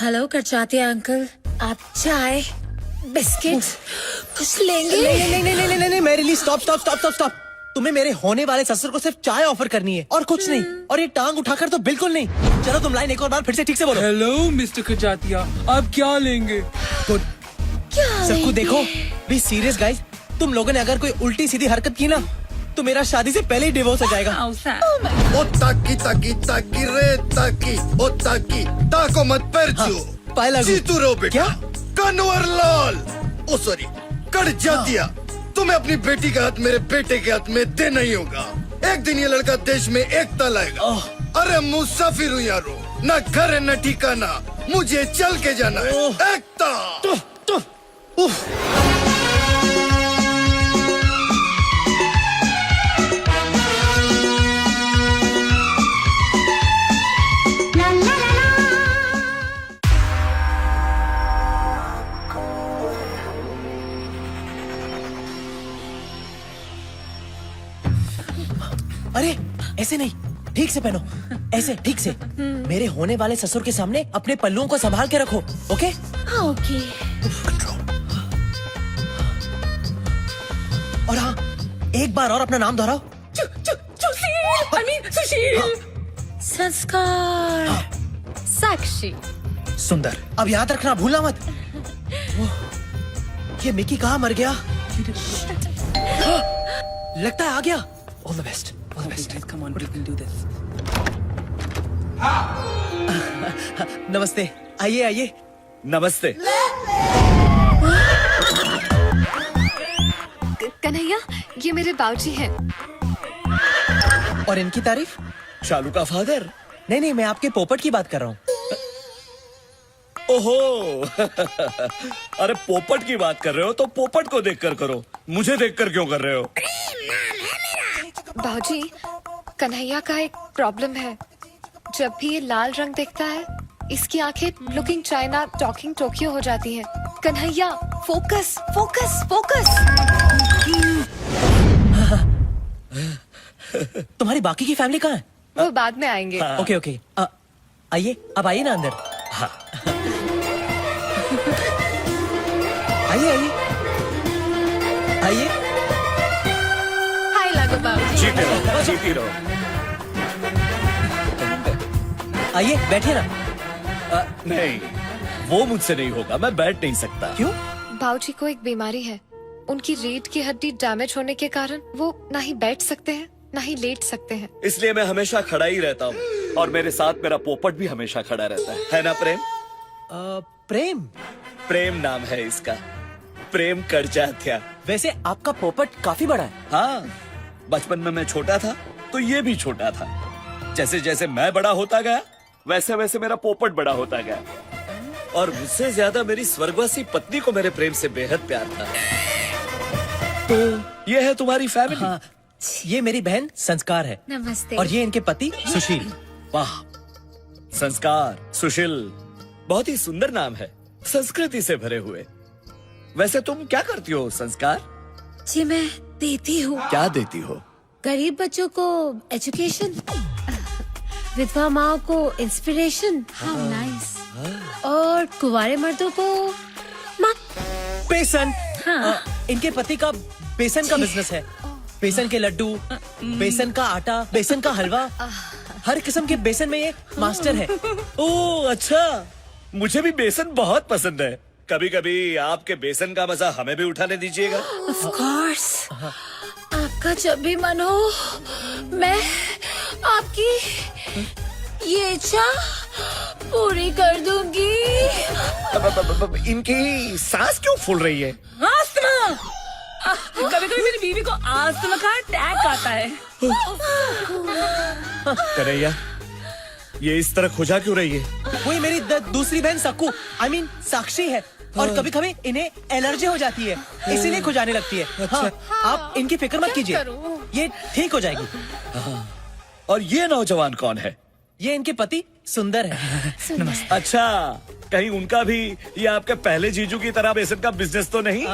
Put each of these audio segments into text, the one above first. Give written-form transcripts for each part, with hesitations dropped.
Hello करचाती uncle, आप चाय biscuit कुछ लेंगे? नहीं मेरे लिए स्टॉप। तुम्हें मेरे होने वाले ससुर को सिर्फ चाय ऑफर करनी है और कुछ नहीं, और ये टांग उठाकर तो बिल्कुल नहीं। चलो तुम लाइन एक और बार फिर से ठीक से बोलो। हेलो मिस्टर खजातिया, आप क्या लेंगे? गुड। क्या सबको लेंगे? देखो, बी सीरियस गाइस। तुम लोगों ने अगर कोई उल्टी सीधी हरकत की ना तो मेरा शादी से पहले ही डिवोर्स हो जाएगा। ओ ताकी रे ताकी, ओ ताकी ताको मत परचू। पाए लागू। जीतू रो बेटा। क्या? कन्वर लाल, ओ सॉरी कर जातिया। तुम्हें अपनी बेटी का हाथ मेरे बेटे के हाथ में देना ही होगा। एक दिन ये लड़का देश में एकता लाएगा। अरे मुसाफिर हूँ यारो, न घर है न ठिकाना, मुझे चल के जाना है। एकता। अरे ऐसे नहीं, ठीक से पहनो, ऐसे ठीक से। मेरे होने वाले ससुर के सामने अपने पल्लुओं को संभाल के रखो, ओके? हाँ, ओके। और हाँ, एक बार और अपना नाम दोहराओ। सुशील। संस्कार। साक्षी। सुंदर। अब याद रखना, भूलना मत। ये मिकी कहाँ मर गया? लगता है आ गया। All the best. Come on, we can do this. नमस्ते, आइए। नमस्ते। कन्हैया, ये मेरे बाबूजी हैं। और इनकी तारीफ? शालू का फादर? नहीं, मैं आपके पोपट की बात कर रहा हूँ। ओहो अरे पोपट की बात कर रहे हो तो पोपट को देखकर करो, मुझे देखकर क्यों कर रहे हो? बाबूजी, कन्हैया का एक प्रॉब्लम है। जब भी ये लाल रंग देखता है, इसकी आंखें लुकिंग चाइना टॉकिंग टोक्यो हो जाती हैं। Kanhaiya, focus focus focus. तुम्हारी बाकी की फैमिली कहाँ है? वो बाद में आएंगे। ओके। आइए, अब आइए ना अंदर। आइए। हाय लागो बाबूजी। जीती रहो। आइए, बैठिए ना। नहीं, वो मुझसे नहीं होगा, मैं बैठ नहीं सकता। क्यों? बाबूजी को एक बीमारी है। उनकी रीढ़ की हड्डी डैमेज होने के कारण वो ना ही बैठ सकते हैं ना ही लेट सकते हैं। इसलिए मैं हमेशा खड़ा ही रहता हूँ और मेरे साथ मेरा पोपट भी हमेशा खड़ा रहता है ना प्रेम? प्रेम? प्रेम नाम है इसका, प्रेम करजात्या। वैसे आपका पोपट काफी बड़ा है। हाँ, बचपन में मैं छोटा था तो ये भी छोटा था। जैसे जैसे मैं बड़ा होता गया वैसे वैसे मेरा पोपट बड़ा होता गया, और मुझसे ज्यादा मेरी स्वर्गवासी पत्नी को मेरे प्रेम से बेहद प्यार था। तो ये है तुम्हारी फैमिली। हाँ, ये मेरी बहन संस्कार है। नमस्ते। और ये इनके पति सुशील। वाह, संस्कार, सुशील, बहुत ही सुंदर नाम है, संस्कृति से भरे हुए। वैसे तुम क्या करती हो संस्कार? जी मैं देती हूँ। क्या देती हो? गरीब बच्चों को एजुकेशन, विधवा माँ को इंस्पिरेशन, नाइस, और कुंवारे मर्दों को बेसन। हाँ। इनके पति का बेसन का बिजनेस है। बेसन के लड्डू, बेसन का आटा, बेसन का हलवा, हर किस्म के बेसन में ये मास्टर है। ओह अच्छा, मुझे भी बेसन बहुत पसंद है। कभी कभी आपके बेसन का मजा हमें भी उठाने दीजिएगा। ऑफ कोर्स, आपका जब भी मन हो मैं आपकी ये इच्छा पूरी कर दूंगी। इनकी सांस क्यों फूल रही है? आस्थमा। कभी कभी मेरी बीवी को आस्थमा का अटैक आता है। कन्हैया, ये इस तरह खुजा क्यों रही है? वही मेरी दूसरी बहन सक्कू, I mean साक्षी है, और कभी कभी इन्हें एलर्जी हो जाती है, इसीलिए खुजाने लगती है। हाँ, आप इनकी फिक्र मत कीजिए, ये ठीक हो जाएगी। और ये नौजवान कौन है? ये इनके पति सुंदर है। नमस्ते। अच्छा, कहीं उनका भी ये आपके पहले जीजू की तरह बेसन का बिजनेस तो नहीं?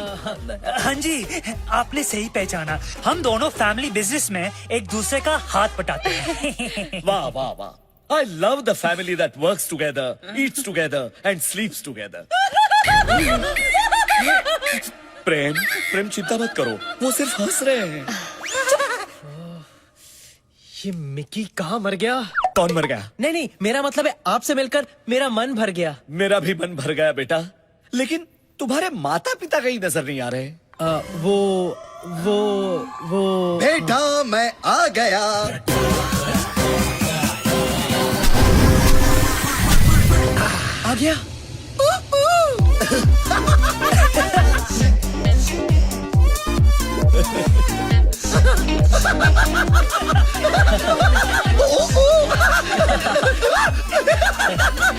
हाँ जी, आपने सही पहचाना। हम दोनों फैमिली बिजनेस में एक दूसरे का हाथ बटाते हैं। वाह वाह वाह, I love the family that works together, eats together, and sleeps together. प्रेम चिंता मत करो, वो सिर्फ हंस रहे हैं। ये मिकी कहाँ मर गया? कौन मर गया? नहीं, मेरा मतलब है आपसे मिलकर मेरा मन भर गया। मेरा भी मन भर गया बेटा, लेकिन तुम्हारे माता पिता कहीं नजर नहीं आ रहे। वो बेटा मैं आ गया। आ गया।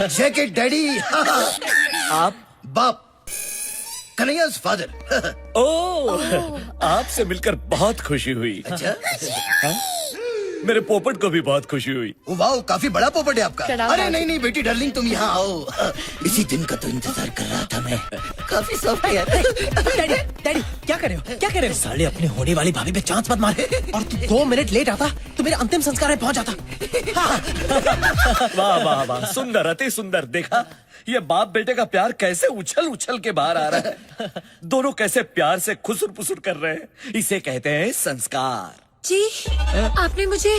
Jacket daddy. आप बाप, कन्हैया's फादर। आपसे मिलकर बहुत खुशी हुई। अच्छा, मेरे पोपट को भी बहुत खुशी हुई। वाह, काफी बड़ा पोपट है आपका। प्रणाम अरे दादी। नहीं बेटी डार्लिंग, तुम यहाँ आओ। इसी दिन का तो इंतजार कर रहा था मैं। काफी सॉफ्ट है। डैडी क्या कर रहे हो? क्या कर रहे हो? साले अपने होने वाली भाभी पे चांस मत मारे। और तू 2 मिनट लेट आता तो मेरे अंतिम संस्कार में पहुंच जाता। वाह वाह वाह, सुंदर, अति सुंदर। देखा ये बाप बेटे का प्यार कैसे उछल उछल के बाहर आ रहा है। दोनों कैसे प्यार से खुसुर पुसुर कर रहे हैं। इसे कहते हैं संस्कार। जी, आपने मुझे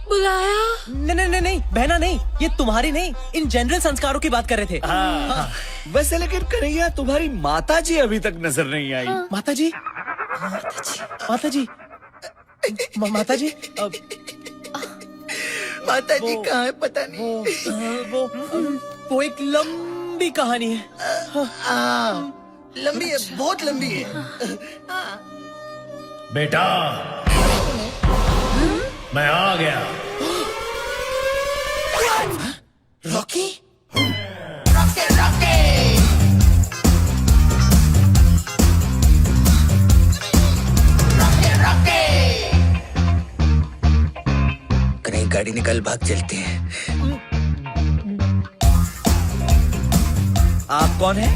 बुलाया? नहीं बहना नहीं, ये तुम्हारी नहीं, इन जनरल संस्कारों की बात कर रहे थे। हाँ। वैसे लेकिन कन्हैया, तुम्हारी माता जी अभी तक नजर नहीं आई। माता जी, माता जी, माता जी, माता जी कहाँ है पता नहीं। वो एक लंबी कहानी है। लंबी है, बहुत लंबी है। बेटा, मैं आ गया। रॉकी, कहीं गाड़ी निकल, भाग चलते हैं। आप कौन है?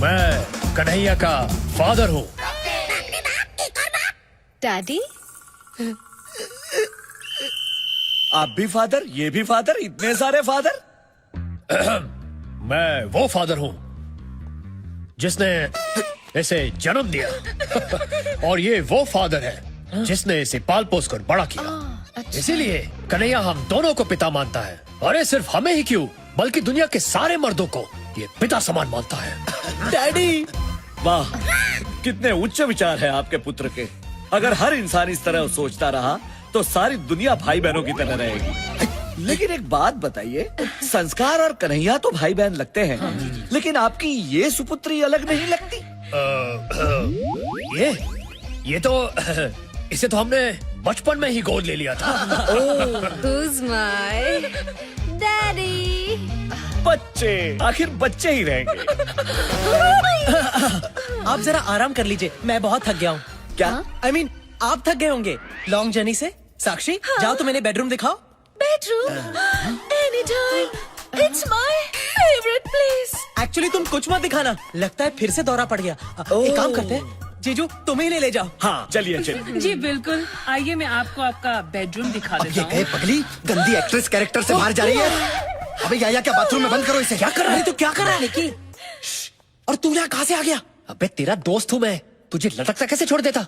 मैं कन्हैया का फादर हूँ। डैडी, आप भी फादर, ये भी फादर, इतने सारे फादर। मैं वो फादर हूँ जिसने इसे जन्म दिया और ये वो फादर है जिसने इसे पाल पोस कर बड़ा किया। इसीलिए कन्हैया हम दोनों को पिता मानता है। और ये सिर्फ हमें ही क्यों, बल्कि दुनिया के सारे मर्दों को ये पिता समान मानता है। डैडी, वाह, कितने उच्च विचार है आपके पुत्र के। अगर हर इंसान इस तरह सोचता रहा तो सारी दुनिया भाई बहनों की तरह रहेगी। लेकिन एक बात बताइए, संस्कार और कन्हैया तो भाई बहन लगते हैं, लेकिन आपकी ये सुपुत्री अलग नहीं लगती? ये तो इसे तो हमने बचपन में ही गोद ले लिया था। who's my daddy? बच्चे, आखिर बच्चे ही रहेंगे। आप जरा आराम कर लीजिए, मैं बहुत थक गया हूँ। क्या? I mean, आप थक गए होंगे लॉन्ग जर्नी से। साक्षी, जाओ तो मैंने बेडरूम दिखाओ। Bedroom? Anytime. It's my favorite place. Actually तुम कुछ मत दिखाना, लगता है फिर से दौरा पड़ गया। एक काम करते हैं, जीजू तुम ही ले जाओ। हाँ चलिए चलिए। जी बिल्कुल, आइए मैं आपको आपका बेडरूम दिखा देता ये हूँ। कहे पगली, गंदी एक्ट्रेस कैरेक्टर से बाहर जा रही है। अबे या क्या बाथरूम में बंद करो इसे। क्या कर रहा है तू? क्या कर रहा है निकी? और तू यहाँ कहाँ से आ गया? अबे तेरा दोस्त हूँ मैं, तुझे लटकता कैसे छोड़ देता?